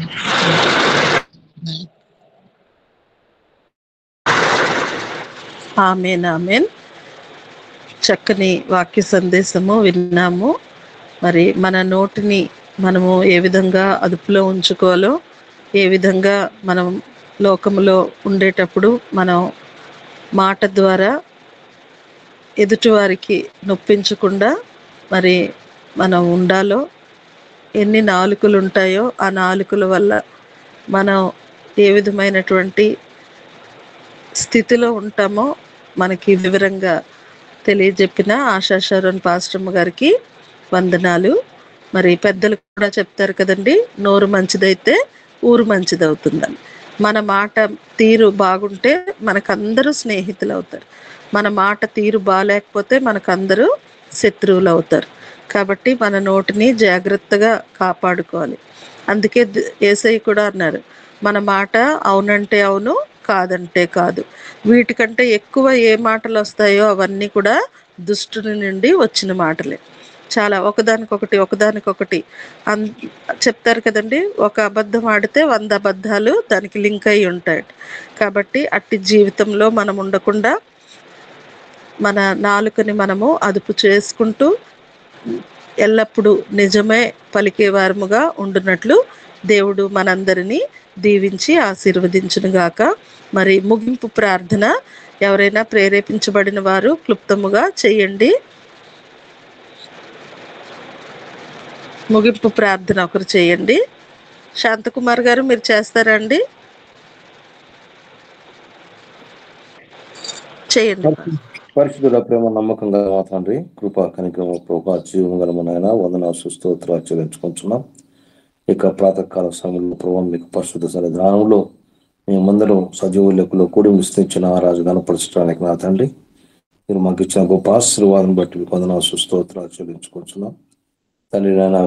ఆమేన్ ఆమేన్. చక్కని వాక్య సందేశము విన్నాము. మరి మన నోటిని మనము ఏ విధంగా అదుపులో ఉంచుకోవాలో, ఏ విధంగా మనం లోకములో ఉండేటప్పుడు మనం మాట ద్వారా ఎదుటివారికి నొప్పించకుండా మరి మనం ఉండాలో, ఎన్ని నాలుకలు ఉంటాయో ఆ నాలుకల వల్ల మనం ఏ విధమైనటువంటి స్థితిలో ఉంటామో మనకి వివరంగా తెలియజెప్పిన ఆశా షారోన్ పాస్టమ్మ గారికి వందనాలు. మరి పెద్దలు కూడా చెప్తారు కదండి, నోరు మంచిదైతే ఊరు మంచిదవుతుందని. మన మాట తీరు బాగుంటే మనకందరూ స్నేహితులు అవుతారు. మన మాట తీరు బాగాలేకపోతే మనకందరూ శత్రువులు అవుతారు. కాబట్టి మన నోటిని జాగ్రత్తగా కాపాడుకోవాలి. అందుకే యేసయ్య కూడా అన్నారు, మన మాట అవునంటే అవును, కాదంటే కాదు. వీటికంటే ఎక్కువ ఏ మాటలు వస్తాయో అవన్నీ కూడా దుష్టుని నుండి వచ్చిన మాటలే. చాలా ఒకదానికొకటి చెప్తారు కదండి, ఒక అబద్ధం ఆడితే 100 అబద్ధాలు దానికి లింక్ అయి ఉంటాయి. కాబట్టి అట్టి జీవితంలో మనం ఉండకుండా మన నాలుకని మనము అదుపు చేసుకుంటూ ఎల్లప్పుడూ నిజమే పలికేవారముగా ఉండునట్లు దేవుడు మనందరినీ దీవించి ఆశీర్వదించునుగాక. మరి ముగింపు ప్రార్థన ఎవరైనా ప్రేరేపించబడిన వారు క్లుప్తముగా చేయండి. ముగింపు ప్రార్థన ఒకరు చేయండి. శాంతకుమార్ గారు మీరు చేస్తారండి? చేయండి. పరిశుద్ధుల ప్రేమ నమ్మకంగా మా తండ్రి, కృపా కనికరమ ప్రభా జీవం గల నాయన వందనాలు స్తోత్రాలు చెల్లించుకుంటున్నాం. ఇక ప్రాతకాల సమయంలో ప్రభావం మీకు పరిశుద్ధ సన్నిధానంలో మేమందరం సజీవ లెక్కలో కూడి విస్తరించిన ఆరాజు కనపరచడానికి నా తండ్రి, మీరు మాకు ఇచ్చిన గొప్ప ఆశీర్వాదం బట్టి మీకు వందనాలు స్తోత్రాలు చెల్లించుకుంటున్నాం. తండ్రి నాయన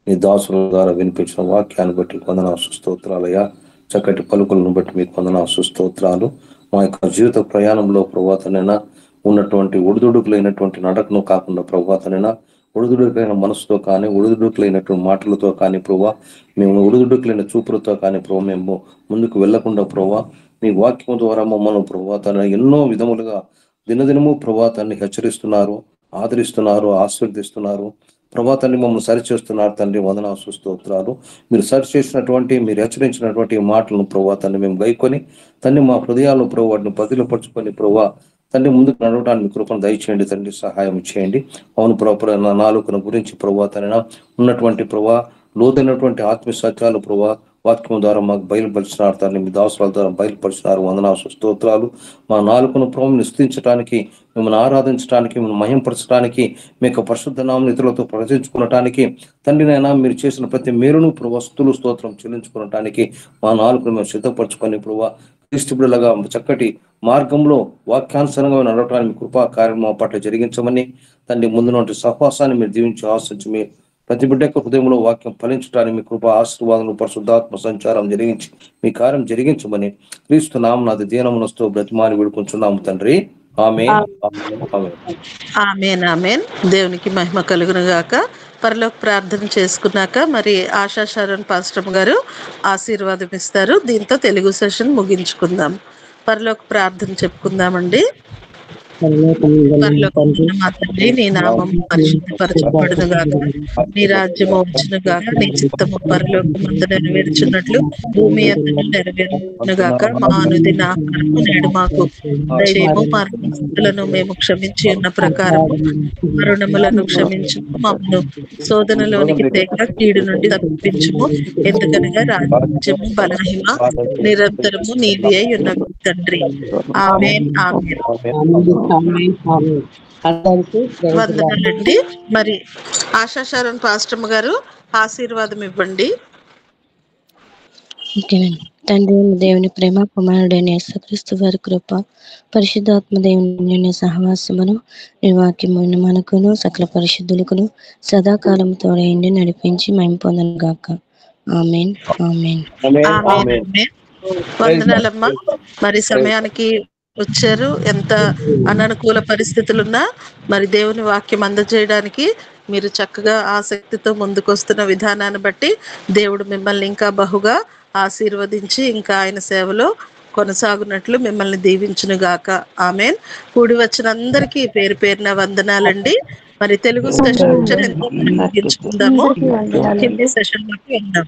నీ దాసుల ద్వారా వినిపించిన వాక్యాన్ని బట్టి వందనాలు స్తోత్రాలయ్యా. చక్కటి పలుకులను బట్టి మీకు వందనాలు స్తోత్రాలు. మా యొక్క జీవిత ప్రయాణంలో ప్రభాతనైనా ఉన్నటువంటి ఒడిదుడుకులైనటువంటి నడకను కాకుండా ప్రభాతనైనా ఒడిదుడుకులైన మనసుతో కానీ ఒడిదుడుకులైనటువంటి మాటలతో కానీ ప్రభా మేము ఒడిదుడుకులైన చూపులతో కానీ ప్రభావ మేము ముందుకు వెళ్లకుండా ప్రభా మీ వాక్యం ద్వారా మమ్మల్ని ప్రభాతాన్ని ఎన్నో విధములుగా దినదినము ప్రభాతాన్ని హెచ్చరిస్తున్నారు, ఆదరిస్తున్నారు, ఆశీర్వదిస్తున్నారు. ప్రభాతాన్ని మమ్మల్ని సరిచేస్తున్నారు తండ్రి. వందనాలు స్తోత్రాలు. మీరు సరిచేసినటువంటి మీరు హెచ్చరించినటువంటి మాటలను ప్రభాతాన్ని మేము గైకొని తండ్రి మా హృదయాలను ప్రభు వాటిని బదిలపరుచుకొని ప్రభా తండ్రి ముందుకు నడవడానికి కృపను దయచేయండి తండ్రి, సహాయం చేయండి. అవును ప్రభు నాలుకను గురించి ప్రభాతాన్ని ఉన్నటువంటి ప్రభా లోతైనటువంటి ఆత్మీయ సత్యాలు ప్రభా వాక్యం ద్వారా మాకు బయలుపరిచినారు తండ్రి, మీ దాసుల ద్వారా బయలుపరిచినారు. వందనాలు స్తోత్రాలు. మా నాలుకను ప్రభువుని స్తుతించడానికి, మిమ్మల్ని ఆరాధించడానికి, మిమ్మల్ని మహింపరచడానికి, మీకు పరిశుద్ధ నామమును ఇతరులతో ప్రకటించుకోవడానికి తండ్రినైనా మీరు చేసిన ప్రతి మేలును ప్రభు స్తుతులు స్తోత్రం చెల్లించుకోవడానికి మా నాలుకను మేము సిద్ధపరచుకొని ప్రభు క్రీస్తు బిడ్డలుగా చక్కటి మార్గంలో వాక్యానుసారంగా నడవడానికి కృపా కార్యక్రమం పట్ల జరిగించమని తండ్రి ముందున్నటువంటి సహవాసాన్ని మీరు దీవించి ఆశించి మీ ప్రతి బిడ్డ యొక్క హృదయంలో వాక్యం ఫలించడానికి మీ కృప ఆశీర్వాదం పరిశుద్ధాత్మ సంచారం జరిగించి మీ కార్యం జరిగించమని క్రీస్తు నామమున దీనమునస్తూ బ్రతిమాలి వేడుకుంటున్నాము తండ్రి. ఆమేన్. ఆమేన్ ఆమేన్. దేవునికి మహిమ కలుగును గాక. పరలోక ప్రార్థన చేసుకున్నాక మరి ఆశా షారోన్ పాస్టమ్ గారు ఆశీర్వాదం ఇస్తారు. దీంతో తెలుగు సెషన్ ముగించుకుందాం. పరలోక ప్రార్థన చెప్పుకుందామండి. మా తండ్రి, నీ నామం పరిశుద్ధపరచబడును గాక, నీ రాజ్యము వచ్చును గాక, నీ చిత్తము పరలోకమందు నెరవేర్చున్నట్లు భూమి యందు నెరవేరును గాక. మా అనుదిన ఆహారము నేడు మాకు దయచేయము, మా రుణములను మేము క్షమించి ఉన్న ప్రకారము మా రుణములను క్షమించు, మమ్మను శోధనలోనికి తేక కీడు నుండి తప్పించుము. ఎందుకనగా రాజ్యము బలమహిమ నిరంతరము నీవి అయి ఉన్న తండ్రి. ఆమేన్ ఆమేన్. వందనాలండి. మరి ఆశా షారోన్ పాస్టమ్ గారు ఆశీర్వాదం ఇవ్వండి. ఓకేనండి. తండ్రి దేవుని ప్రేమ, కుమారుడైన యేసుక్రీస్తు వారి కృప, పరిశుద్ధాత్మ దేవుని సహవాసమును నీ వాక్యమును మనకును సకల పరిశుద్ధులకును సదాకాలం తోడైండి నడిపించి మేము పొందను గాక. ఆమెన్ ఆమెన్ ఆమేన్ ఆమేన్ ఆమేన్ ఆమేన్. వందనాలమ్మా. మరి సమయానికి వచ్చారు. ఎంత అననుకూల పరిస్థితులున్నా మరి దేవుని వాక్యం అందజేయడానికి మీరు చక్కగా ఆసక్తితో ముందుకొస్తున్న విధానాన్ని బట్టి దేవుడు మిమ్మల్ని ఇంకా బహుగా ఆశీర్వదించి ఇంకా ఆయన సేవలో కొనసాగునట్లు మిమ్మల్ని దీవించును గాక. ఆమెన్. కూడి వచ్చిన అందరికీ పేరు పేరున వందనాలండి. మరి తెలుగు సెషన్ ఎంతో ముగించుకుందాము. హిందీ సెషన్ లోకి వెళ్దాం.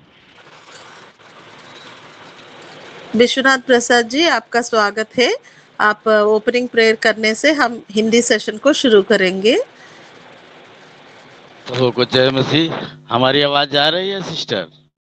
विश्वनाथ प्रसाद जी, आपका स्वागत है। आप ओपनिंग प्रेयर करने से हम हिंदी सेशन को शुरू करेंगे। तो को जय मसीह। हमारी आवाज आ रही है सिस्टर?